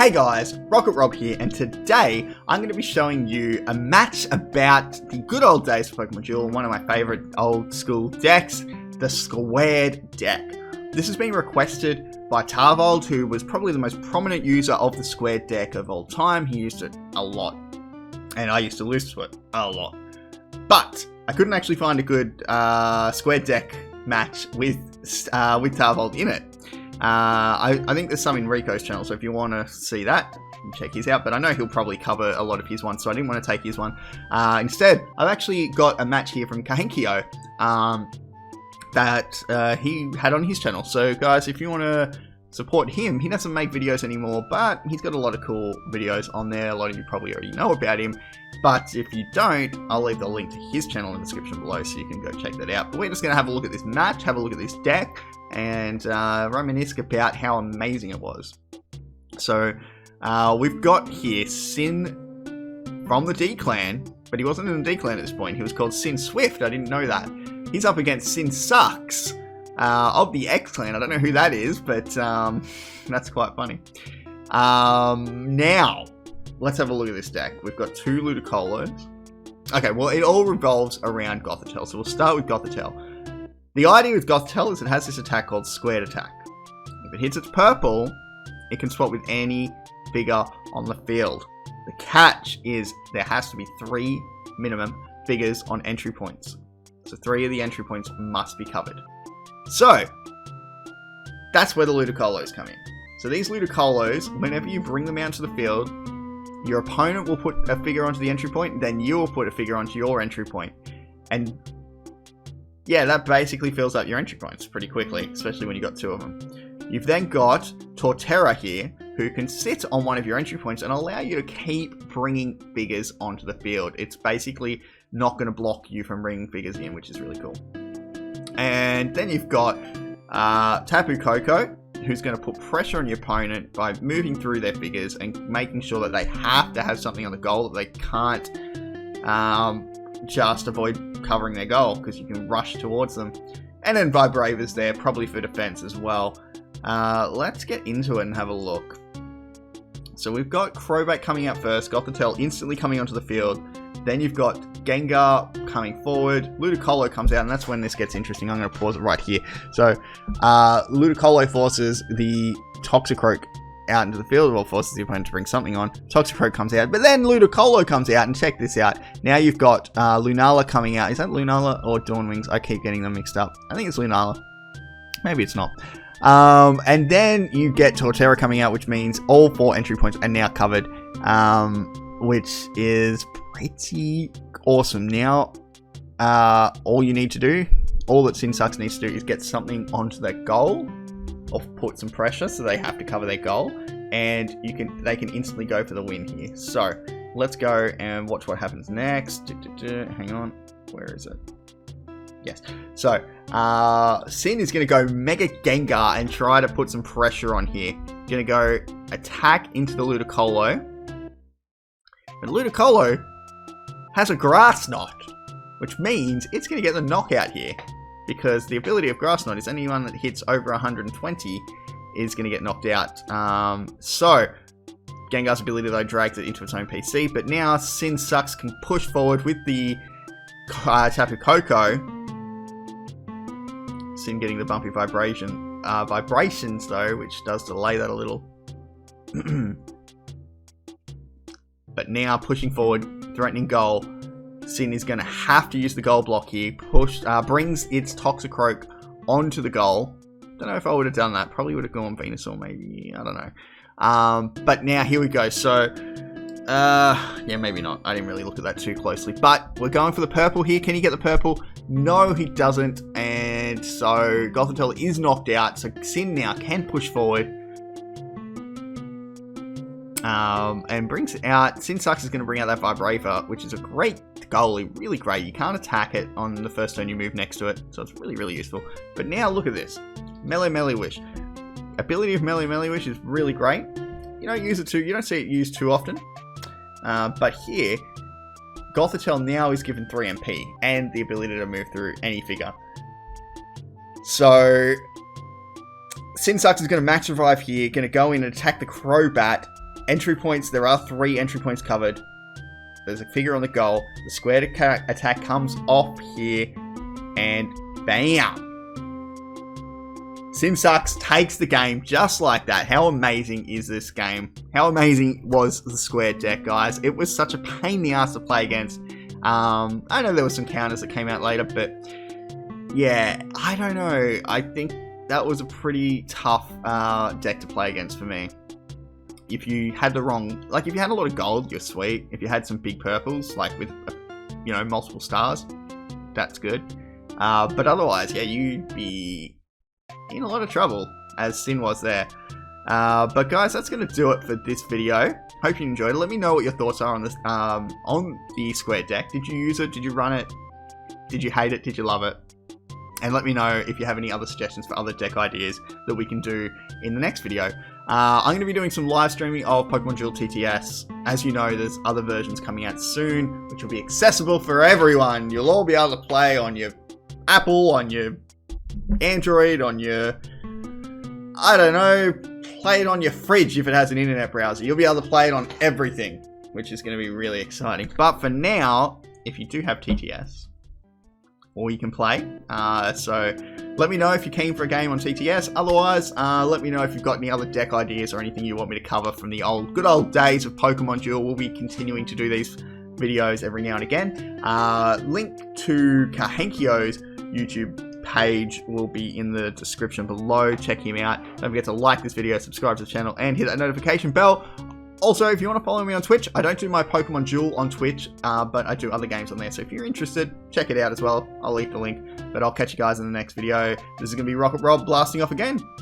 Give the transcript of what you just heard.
Hey guys, Rocket Rob here, and today I'm going to be showing you a match about the good old days of Pokemon Duel, one of my favourite old school decks, the Squared deck. This has been requested by Tarvold, who was probably the most prominent user of the Squared deck of all time. He used it a lot, and I used to lose to it a lot. But I couldn't actually find a good Squared deck match with Tarvold in it. I think there's some in Rico's channel, so if you want to see that, you can check his out. But I know he'll probably cover a lot of his ones, so I didn't want to take his one. Instead, I've actually got a match here from Kahenkyo that he had on his channel. So guys, if you want to support him, he doesn't make videos anymore, but he's got a lot of cool videos on there. A lot of you probably already know about him. But if you don't, I'll leave the link to his channel in the description below so you can go check that out. But we're just going to have a look at this match, have a look at this deck, and reminisce about how amazing it was. So we've got here Sin from the D-Clan, but he wasn't in the D-Clan at this point. He was called Sin Swift. I didn't know that. He's up against Sin Sucks of the X-Clan. I don't know who that is, but that's quite funny. Now, let's have a look at this deck. We've got two Ludicolo's. Okay, well, it all revolves around Gothitelle, so we'll start with Gothitelle. The idea with Gothitelle is it has this attack called Squared Attack. If it hits its purple, it can swap with any figure on the field. The catch is there has to be 3 minimum figures on entry points. So 3 of the entry points must be covered. So, that's where the Ludicolo's come in. So these Ludicolo's, whenever you bring them out to the field, your opponent will put a figure onto the entry point, then you will put a figure onto your entry point. And yeah, that basically fills up your entry points pretty quickly, especially when you've got 2 of them. You've then got Torterra here, who can sit on one of your entry points and allow you to keep bringing figures onto the field. It's basically not going to block you from bringing figures in, which is really cool. And then you've got Tapu Koko, who's going to put pressure on your opponent by moving through their figures and making sure that they have to have something on the goal, that they can't just avoid covering their goal, because you can rush towards them. And then Vibravor's there, probably for defense as well. Let's get into it and have a look. So we've got Throwback coming out first, Gothitelle instantly coming onto the field. Then you've got Gengar coming forward, Ludicolo comes out, and that's when this gets interesting. I'm going to pause it right here. So, Ludicolo forces the Toxicroak out into the field, well, forces the opponent to bring something on. Toxicroak comes out, but then Ludicolo comes out, and check this out. Now you've got Lunala coming out. Is that Lunala or Dawnwings? I keep getting them mixed up. I think it's Lunala. Maybe it's not. And then you get Torterra coming out, which means all 4 entry points are now covered, which is pretty awesome. Now, all you need to do, all that Sin Sucks needs to do is get something onto their goal, or put some pressure so they have to cover their goal, and they can instantly go for the win here. So let's go and watch what happens next. Hang on, where is it? Yes. So Sin is going to go Mega Gengar and try to put some pressure on here. Going to go attack into the Ludicolo, but Ludicolo has a Grass Knot, which means it's going to get the knockout here, because the ability of Grass Knot is anyone that hits over 120 is going to get knocked out. So Gengar's ability though drags it into its own PC, but now Sin Sucks can push forward with the Tapu Koko. Sin getting the bumpy vibrations though, which does delay that a little. But now pushing forward, threatening goal. Sin is going to have to use the goal block here. Brings its Toxicroak onto the goal. Don't know if I would have done that. Probably would have gone Venusaur, maybe. I don't know. But now here we go. So, yeah, maybe not. I didn't really look at that too closely. But we're going for the purple here. Can he get the purple? No, he doesn't. And so Gothitelle is knocked out. So Sin now can push forward. And brings out, Sin Sucks is going to bring out that Vibrator, which is a great goalie, really great. You can't attack it on the first turn you move next to it, so it's really, really useful. But now look at this. Melee Wish. Ability of Melee Wish is really great. You don't use it you don't see it used too often. But here, Gothitelle now is given 3 MP and the ability to move through any figure. So Sin Sucks is going to max revive here, going to go in and attack the Crobat, Entry points, there are 3 entry points covered. There's a figure on the goal. The squared attack comes off here, and bam! SimSucks takes the game just like that. How amazing is this game? How amazing was the squared deck, guys? It was such a pain in the ass to play against. I know there were some counters that came out later, but yeah, I don't know. I think that was a pretty tough deck to play against for me. If you had the wrong, like if you had a lot of gold, you're sweet. If you had some big purples, like with, you know, multiple stars, that's good. But otherwise, yeah, you'd be in a lot of trouble, as Sin was there. But guys, that's going to do it for this video. Hope you enjoyed it. Let me know what your thoughts are on this, on the square deck. Did you use it? Did you run it? Did you hate it? Did you love it? And let me know if you have any other suggestions for other deck ideas that we can do in the next video. I'm going to be doing some live streaming of Pokemon Duel TTS. As you know, there's other versions coming out soon, which will be accessible for everyone. You'll all be able to play on your Apple, on your Android, on your, I don't know, play it on your fridge if it has an internet browser. You'll be able to play it on everything, which is going to be really exciting. But for now, if you do have TTS, or you can play. So let me know if you're keen for a game on TTS. Otherwise, let me know if you've got any other deck ideas or anything you want me to cover from the good old days of Pokemon Duel. We'll be continuing to do these videos every now and again. Link to Kahenkyo's YouTube page will be in the description below. Check him out. Don't forget to like this video, subscribe to the channel, and hit that notification bell. Also, if you want to follow me on Twitch, I don't do my Pokemon Duel on Twitch, but I do other games on there. So if you're interested, check it out as well. I'll leave the link. But I'll catch you guys in the next video. This is going to be Rocket Rob blasting off again.